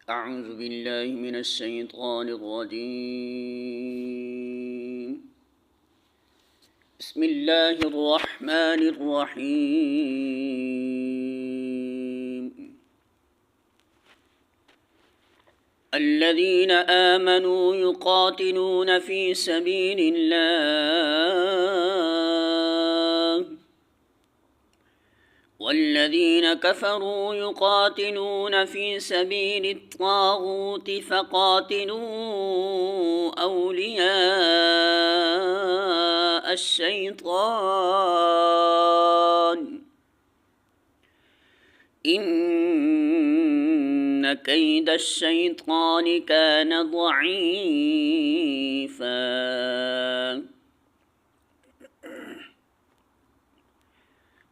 أعوذ بالله من الشيطان الرجيم. بسم الله الرحمن الرحيم. الذين آمنوا يقاتلون في سبيل الله والذين كفروا يقاتلون في سبيل الطاغوت فقاتلوا أولياء الشيطان إن كيد الشيطان كان ضعيفا.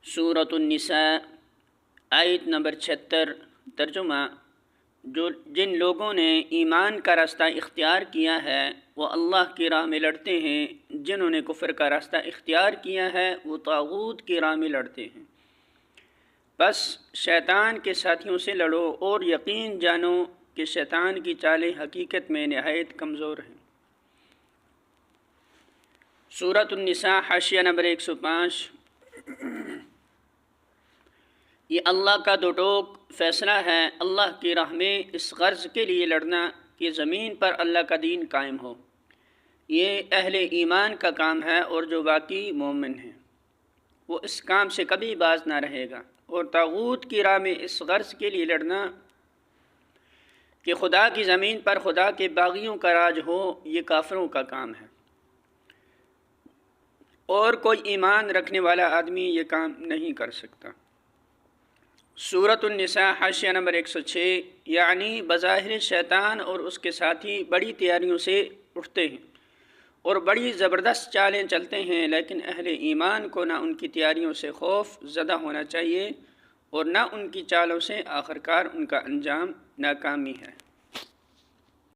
سورۃ النساء آیت نمبر 76. ترجمہ: جن لوگوں نے ایمان کا راستہ اختیار کیا ہے وہ اللہ کی راہ میں لڑتے ہیں، جنہوں نے کفر کا راستہ اختیار کیا ہے وہ طاغوت کی راہ میں لڑتے ہیں. بس شیطان کے ساتھیوں سے لڑو اور یقین جانو کہ شیطان کی چالیں حقیقت میں نہایت کمزور ہیں. سورۃ النساء حاشیہ نمبر 105. یہ اللہ کا دو ٹوک فیصلہ ہے اللہ کی راہ میں اس غرض کے لیے لڑنا کہ زمین پر اللہ کا دین قائم ہو. یہ اہل ایمان کا کام ہے اور جو باقی مومن ہیں وہ اس کام سے کبھی باز نہ رہے گا. اور طاغوت کی راہ میں اس غرض کے لیے لڑنا کہ خدا کی زمین پر خدا کے باغیوں کا راج ہو، یہ کافروں کا کام ہے اور کوئی ایمان رکھنے والا آدمی یہ کام نہیں کر سکتا. سورۃ النساء حاشیہ نمبر 106. یعنی بظاہر شیطان اور اس کے ساتھی بڑی تیاریوں سے اٹھتے ہیں اور بڑی زبردست چالیں چلتے ہیں، لیکن اہل ایمان کو نہ ان کی تیاریوں سے خوف زدہ ہونا چاہیے اور نہ ان کی چالوں سے، آخر کار ان کا انجام ناکامی ہے.